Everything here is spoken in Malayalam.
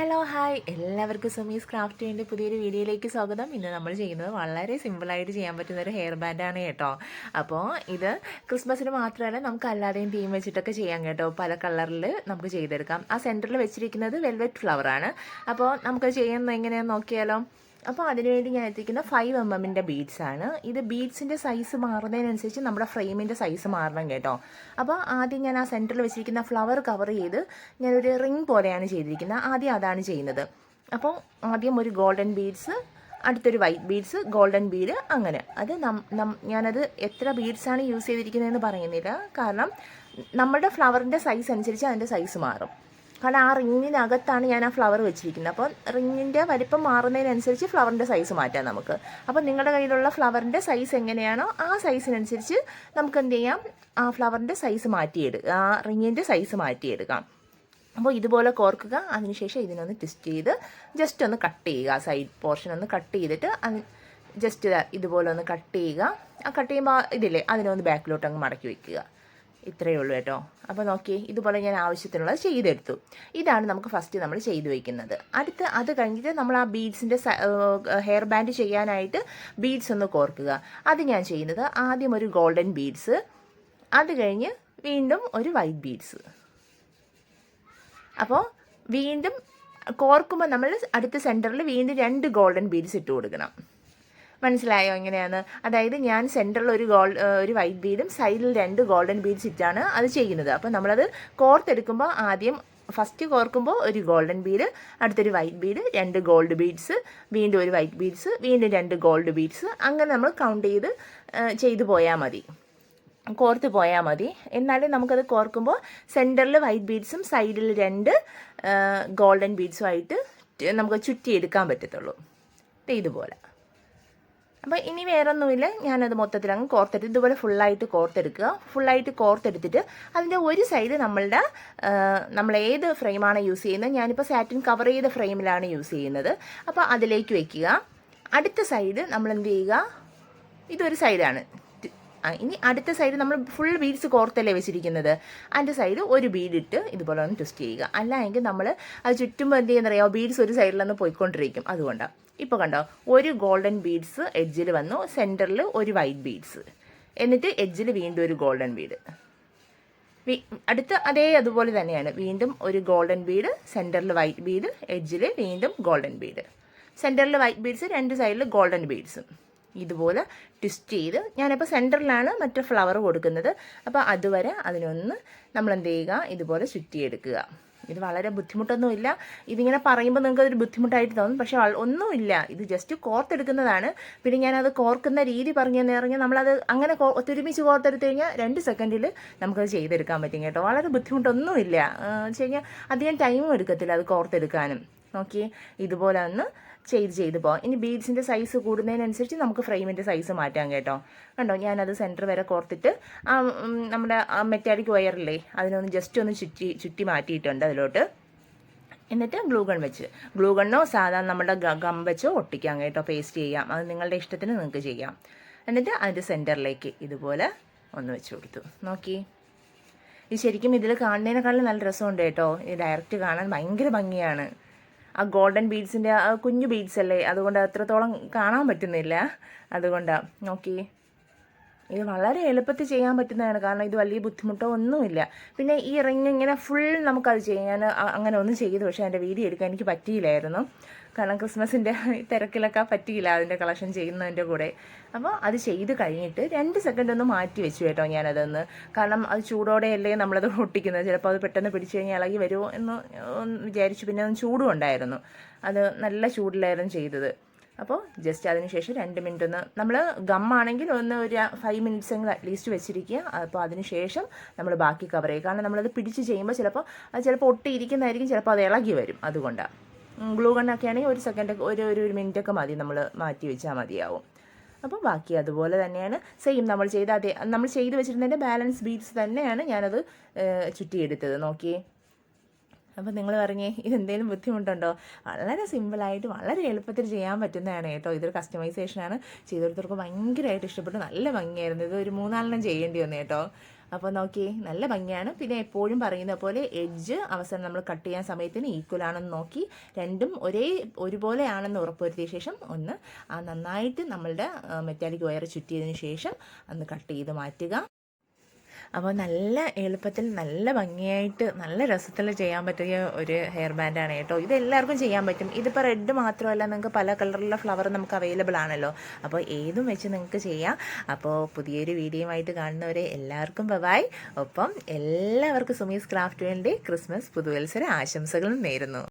ഹലോ ഹായ് എല്ലാവർക്കും സമീസ് ക്രാഫ്റ്റിൻ്റെ പുതിയൊരു വീഡിയോയിലേക്ക് സ്വാഗതം. ഇന്ന് നമ്മൾ ചെയ്യുന്നത് വളരെ സിമ്പിളായിട്ട് ചെയ്യാൻ പറ്റുന്ന ഒരു ഹെയർ ബാൻഡാണ് കേട്ടോ. അപ്പോൾ ഇത് ക്രിസ്മസിന് മാത്രമല്ല നമുക്ക് അല്ലാതെയും തീം വെച്ചിട്ടൊക്കെ ചെയ്യാം കേട്ടോ. പല കളറിൽ നമുക്ക് ചെയ്തെടുക്കാം. ആ സെൻറ്ററിൽ വെച്ചിരിക്കുന്നത് വെൽവെറ്റ് ഫ്ലവറാണ്. അപ്പോൾ നമുക്ക് ചെയ്യുന്നത് എങ്ങനെയാണെന്ന് നോക്കിയാലോ. അപ്പോൾ അതിനുവേണ്ടി ഞാൻ എത്തിക്കുന്ന 5 mm ബീഡ്സാണ്. ഇത് ബീഡ്സിൻ്റെ സൈസ് മാറുന്നതിനനുസരിച്ച് നമ്മുടെ ഫ്രെയിമിൻ്റെ സൈസ് മാറണം കേട്ടോ. അപ്പോൾ ആദ്യം ഞാൻ ആ സെൻറ്ററിൽ വെച്ചിരിക്കുന്ന ഫ്ലവർ കവർ ചെയ്ത് ഞാനൊരു റിങ് പോലെയാണ് ചെയ്തിരിക്കുന്നത്. ആദ്യം അതാണ് ചെയ്യുന്നത്. അപ്പോൾ ആദ്യം ഒരു ഗോൾഡൻ ബീഡ്സ്, അടുത്തൊരു വൈറ്റ് ബീഡ്സ്, ഗോൾഡൻ ബീഡ്, അങ്ങനെ അത് ഞാനത് എത്ര ബീഡ്സാണ് യൂസ് ചെയ്തിരിക്കുന്നതെന്ന് പറയുന്നില്ല. കാരണം നമ്മുടെ ഫ്ലവറിൻ്റെ സൈസ് അനുസരിച്ച് അതിൻ്റെ സൈസ് മാറും. കാരണം ആ റിങ്ങിനകത്താണ് ഞാൻ ആ ഫ്ലവർ വെച്ചിരിക്കുന്നത്. അപ്പോൾ റിങ്ങിൻ്റെ വലിപ്പം മാറുന്നതിനനുസരിച്ച് ഫ്ലവറിൻ്റെ സൈസ് മാറ്റാം നമുക്ക്. അപ്പോൾ നിങ്ങളുടെ കയ്യിലുള്ള ഫ്ലവറിൻ്റെ സൈസ് എങ്ങനെയാണോ ആ സൈസിനനുസരിച്ച് നമുക്ക് എന്ത് ചെയ്യാം, ആ ഫ്ലവറിൻ്റെ സൈസ് മാറ്റിയെടുക്കുക, ആ റിങ്ങിൻ്റെ സൈസ് മാറ്റിയെടുക്കാം. അപ്പോൾ ഇതുപോലെ കോർക്കുക. അതിനുശേഷം ഇതിനൊന്ന് ട്വിസ്റ്റ് ചെയ്ത് ജസ്റ്റ് ഒന്ന് കട്ട് ചെയ്യുക. സൈഡ് പോർഷൻ ഒന്ന് കട്ട് ചെയ്തിട്ട് ജസ്റ്റ് ഇതുപോലെ ഒന്ന് കട്ട് ചെയ്യുക. ആ കട്ട് ചെയ്യുമ്പോൾ ഇതില്ലേ അതിനൊന്ന് ബാക്കിലോട്ട് അങ്ങ് മടക്കി വയ്ക്കുക. ഇത്രയേ ഉള്ളൂ കേട്ടോ. അപ്പോൾ നോക്കി, ഇതുപോലെ ഞാൻ ആവശ്യത്തിനുള്ളത് ചെയ്തെടുത്തു. ഇതാണ് നമുക്ക് ഫസ്റ്റ് നമ്മൾ ചെയ്തു വയ്ക്കുന്നത്. അത് കഴിഞ്ഞിട്ട് നമ്മൾ ആ ബീഡ്സിൻ്റെ ഹെയർ ബാൻഡ് ചെയ്യാനായിട്ട് ബീഡ്സ് ഒന്ന് കോർക്കുക. അത് ഞാൻ ചെയ്യുന്നത് ആദ്യം ഒരു ഗോൾഡൻ ബീഡ്സ്, അത് കഴിഞ്ഞ് വീണ്ടും ഒരു വൈറ്റ് ബീഡ്സ്. അപ്പോൾ വീണ്ടും കോർക്കുമ്പോൾ നമ്മൾ അടുത്ത സെൻറ്ററിൽ വീണ്ടും 2 ഗോൾഡൻ ബീഡ്സ് ഇട്ട് കൊടുക്കണം. മനസ്സിലായോ എങ്ങനെയാണ്? അതായത് ഞാൻ സെൻറ്ററിൽ ഒരു വൈറ്റ് ബീഡും സൈഡിൽ 2 ഗോൾഡൻ ബീഡ്സ് ഇട്ടാണ് അത് ചെയ്യുന്നത്. അപ്പോൾ നമ്മളത് കോർത്തെടുക്കുമ്പോൾ ആദ്യം ഫസ്റ്റ് കോർക്കുമ്പോൾ ഒരു ഗോൾഡൻ ബീഡ്, അടുത്തൊരു വൈറ്റ് ബീഡ്, 2 ഗോൾഡ് ബീഡ്സ്, വീണ്ടും ഒരു വൈറ്റ് ബീഡ്സ്, വീണ്ടും 2 ഗോൾഡ് ബീഡ്സ്, അങ്ങനെ നമ്മൾ കൗണ്ട് ചെയ്ത് പോയാൽ മതി, കോർത്ത് പോയാൽ മതി. എന്നാലും നമുക്കത് കോർക്കുമ്പോൾ സെൻറ്ററിൽ വൈറ്റ് ബീഡ്സും സൈഡിൽ 2 ഗോൾഡൻ ബീഡ്സും ആയിട്ട് നമുക്ക് ചുറ്റിയെടുക്കാൻ പറ്റത്തുള്ളൂ. ഇതുപോലെ. അപ്പോൾ ഇനി വേറൊന്നുമില്ല, ഞാനത് മൊത്തത്തിൽ അങ്ങ് കോർത്തെടുത്ത് ഇതുപോലെ ഫുള്ളായിട്ട് കോർത്തെടുക്കുക. ഫുള്ളായിട്ട് കോർത്തെടുത്തിട്ട് അതിൻ്റെ ഒരു സൈഡ് നമ്മൾ ഏത് ഫ്രെയിമാണ് യൂസ് ചെയ്യുന്നത്, ഞാനിപ്പോൾ സാറ്റിൻ കവർ ചെയ്ത ഫ്രെയിമിലാണ് യൂസ് ചെയ്യുന്നത്. അപ്പോൾ അതിലേക്ക് വയ്ക്കുക. അടുത്ത സൈഡ് നമ്മൾ എന്ത് ചെയ്യുക, ഇതൊരു സൈഡാണ്. ഇനി അടുത്ത സൈഡ് നമ്മൾ ഫുൾ ബീഡ്സ് കോർത്തല്ലേ വെച്ചിരിക്കുന്നത്, അതിൻ്റെ സൈഡ് ഒരു ബീഡിട്ട് ഇതുപോലെ ഒന്ന് ട്വിസ്റ്റ് ചെയ്യുക. അല്ല എങ്കിൽ നമ്മൾ അത് ചുറ്റുമ്പോൾ എന്ത് ചെയ്യുന്നറിയാമോ, ബീഡ്സ് ഒരു സൈഡിലൊന്ന് പോയിക്കൊണ്ടിരിക്കും. അതുകൊണ്ടാണ്. ഇപ്പോൾ കണ്ടോ, ഒരു ഗോൾഡൻ ബീഡ്സ് എഡ്ജിൽ വന്നു, സെൻറ്ററിൽ ഒരു വൈറ്റ് ബീഡ്സ്, എന്നിട്ട് എഡ്ജിൽ വീണ്ടും ഒരു ഗോൾഡൻ ബീഡ്, അതുപോലെ തന്നെയാണ്. വീണ്ടും ഒരു ഗോൾഡൻ ബീഡ്, സെൻറ്ററിൽ വൈറ്റ് ബീഡ്, എഡ്ജിൽ വീണ്ടും ഗോൾഡൻ ബീഡ്, സെൻറ്ററിൽ വൈറ്റ് ബീഡ്സ്, 2 സൈഡിൽ ഗോൾഡൻ ബീഡ്സും. ഇതുപോലെ ട്വിസ്റ്റ് ചെയ്ത് ഞാനിപ്പോൾ സെൻറ്ററിലാണ് മറ്റേ ഫ്ലവർ കൊടുക്കുന്നത്. അപ്പോൾ അതുവരെ അതിനൊന്ന് നമ്മൾ എന്ത് ചെയ്യുക, ഇതുപോലെ ചുറ്റിയെടുക്കുക. ഇത് വളരെ ബുദ്ധിമുട്ടൊന്നുമില്ല. ഇതിങ്ങനെ പറയുമ്പോൾ നിങ്ങൾക്ക് അതൊരു ബുദ്ധിമുട്ടായിട്ട് തോന്നും, പക്ഷേ ഒന്നുമില്ല. ഇത് ജസ്റ്റ് കോർത്തെടുക്കുന്നതാണ്. പിന്നെ ഞാനത് കോർക്കുന്ന രീതി പറഞ്ഞു തന്നിറങ്ങി നമ്മളത് അങ്ങനെ ഒത്തൊരുമിച്ച് കോർത്തെടുത്ത് കഴിഞ്ഞാൽ 2 സെക്കൻഡിൽ നമുക്കത് ചെയ്തെടുക്കാൻ പറ്റും കേട്ടോ. വളരെ ബുദ്ധിമുട്ടൊന്നുമില്ല. വെച്ച് കഴിഞ്ഞാൽ അധികം ടൈമും എടുക്കത്തില്ല അത് കോർത്തെടുക്കാനും. നോക്കി, ഇതുപോലെ ഒന്ന് ചെയ്ത് പോകാം. ഇനി ബീഡ്സിൻ്റെ സൈസ് കൂടുന്നതിനനുസരിച്ച് നമുക്ക് ഫ്രെയിമിൻ്റെ സൈസ് മാറ്റാം കേട്ടോ. കണ്ടോ, ഞാനത് സെൻറ്റർ വരെ കോർത്തിട്ട് നമ്മുടെ മെറ്റാലിക് വയറില്ലേ അതിനൊന്ന് ജസ്റ്റ് ഒന്ന് ചുറ്റി മാറ്റിയിട്ടുണ്ട് അതിലോട്ട്. എന്നിട്ട് ഗ്ലൂ ഗണ്ണോ സാധാരണ നമ്മുടെ ഗം വെച്ചോ ഒട്ടിക്കാം കേട്ടോ. പേസ്റ്റ് ചെയ്യാം, അത് നിങ്ങളുടെ ഇഷ്ടത്തിന് നിങ്ങൾക്ക് ചെയ്യാം. എന്നിട്ട് അതിൻ്റെ സെൻറ്ററിലേക്ക് ഇതുപോലെ ഒന്ന് വെച്ച് കൊടുത്തു. നോക്കി, ഇത് ശരിക്കും ഇതിൽ കാണുന്നതിനേക്കാളും നല്ല രസമുണ്ട് കേട്ടോ. ഇത് ഡയറക്റ്റ് കാണാൻ ഭയങ്കര ഭംഗിയാണ്. ആ ഗോൾഡൻ ബീഡ്സിൻ്റെ ആ കുഞ്ഞു ബീഡ്സ് അല്ലേ, അതുകൊണ്ട് അത്രത്തോളം കാണാൻ പറ്റുന്നില്ല. അതുകൊണ്ടാണ്. നോക്കി, ഇത് വളരെ എളുപ്പത്തിൽ ചെയ്യാൻ പറ്റുന്നതാണ്. കാരണം ഇത് വലിയ ബുദ്ധിമുട്ടോ ഒന്നുമില്ല. പിന്നെ ഈ റിങ് ഇങ്ങനെ ഫുൾ നമുക്കത് ചെയ്യാൻ, ഞാൻ അങ്ങനെ ഒന്നും ചെയ്തു, പക്ഷേ എൻ്റെ വീഡിയോ എടുക്കാൻ എനിക്ക് പറ്റിയില്ലായിരുന്നു. കാരണം ക്രിസ്മസിൻ്റെ തിരക്കിലൊക്കെ പറ്റിയില്ല അതിൻ്റെ കളക്ഷൻ ചെയ്യുന്നതിൻ്റെ കൂടെ. അപ്പോൾ അത് ചെയ്ത് കഴിഞ്ഞിട്ട് 2 സെക്കൻഡ് ഒന്ന് മാറ്റി വെച്ചു കേട്ടോ ഞാനതൊന്ന്. കാരണം അത് ചൂടോടെയല്ലേ നമ്മളത് ഒട്ടിക്കുന്നത്, ചിലപ്പോൾ അത് പെട്ടെന്ന് പിടിച്ചു കഴിഞ്ഞാൽ ഇളകി വരുമോ എന്ന് വിചാരിച്ചു. പിന്നെ ഒന്ന് ചൂടും ഉണ്ടായിരുന്നു, അത് നല്ല ചൂടിലായിരുന്നു ചെയ്തത്. അപ്പോൾ ജസ്റ്റ് അതിനുശേഷം 2 മിനിറ്റ് ഒന്ന് നമ്മൾ ഗമ്മാണെങ്കിൽ ഒരു 5 മിനിറ്റ്സ് എങ്കിലും അറ്റ്ലീസ്റ്റ് വെച്ചിരിക്കുക. അപ്പോൾ അതിനുശേഷം നമ്മൾ ബാക്കി കവർ ചെയ്യുക. കാരണം നമ്മളത് പിടിച്ച് ചെയ്യുമ്പോൾ ചിലപ്പോൾ ഒട്ടിയിരിക്കുന്നതായിരിക്കും, ചിലപ്പോൾ അത് ഇളകി വരും. അതുകൊണ്ടാണ്. ഗ്ലൂ ഗണ്ണൊക്കെ ആണെങ്കിൽ 1 സെക്കൻഡ് ഒരു മിനിറ്റൊക്കെ മതി, നമ്മൾ മാറ്റി വെച്ചാൽ മതിയാവും. അപ്പോൾ ബാക്കി അതുപോലെ തന്നെയാണ് സെയിം നമ്മൾ ചെയ്ത് വെച്ചിരുന്നതിൻ്റെ ബാലൻസ് ബീഡ്സ് തന്നെയാണ് ഞാനത് ചുറ്റിയെടുത്തത്. നോക്കിയേ. അപ്പോൾ നിങ്ങൾ പറഞ്ഞേ, ഇതെന്തെങ്കിലും ബുദ്ധിമുട്ടുണ്ടോ? വളരെ സിമ്പിളായിട്ട് വളരെ എളുപ്പത്തിൽ ചെയ്യാൻ പറ്റുന്നതാണ് കേട്ടോ. ഇതൊരു കസ്റ്റമൈസേഷനാണ്. ചെയ്തെടുത്തവർക്ക് ഭയങ്കരമായിട്ട് ഇഷ്ടപ്പെട്ടു, നല്ല ഭംഗിയായിരുന്നു. ഇത് ഒരു 3-4 ചെയ്യേണ്ടി വന്നു കേട്ടോ. അപ്പോൾ നോക്കിയേ നല്ല ഭംഗിയാണ്. പിന്നെ എപ്പോഴും പറയുന്ന പോലെ എഡ്ജ് അവസാനം നമ്മൾ കട്ട് ചെയ്യാൻ സമയത്തിന് ഈക്വൽ ആണെന്ന് നോക്കി രണ്ടും ഒരുപോലെയാണെന്ന് ഉറപ്പുവരുത്തിയ ശേഷം ഒന്ന് നന്നായിട്ട് നമ്മളുടെ മെറ്റാലിക് വയർ ചുറ്റിയതിന് ശേഷം ഒന്ന് കട്ട് ചെയ്ത് മാറ്റുക. അപ്പോൾ നല്ല എളുപ്പത്തിൽ നല്ല ഭംഗിയായിട്ട് നല്ല രസത്തിൽ ചെയ്യാൻ പറ്റിയ ഒരു ഹെയർ ബാൻഡാണ് കേട്ടോ. ഇത് എല്ലാവർക്കും ചെയ്യാൻ പറ്റും. ഇതിപ്പോൾ റെഡ് മാത്രമല്ല, നിങ്ങൾക്ക് പല കളറിലുള്ള ഫ്ലവർ നമുക്ക് അവൈലബിൾ ആണല്ലോ. അപ്പോൾ ഏതും വെച്ച് നിങ്ങൾക്ക് ചെയ്യാം. അപ്പോൾ പുതിയൊരു വീഡിയോയുമായിട്ട് കാണുന്നവരെ എല്ലാവർക്കും ബൈ. ഒപ്പം എല്ലാവർക്കും സുമീസ് ക്രാഫ്റ്റ് വേണ്ടി ക്രിസ്മസ് പുതുവത്സര ആശംസകളും നേരുന്നു.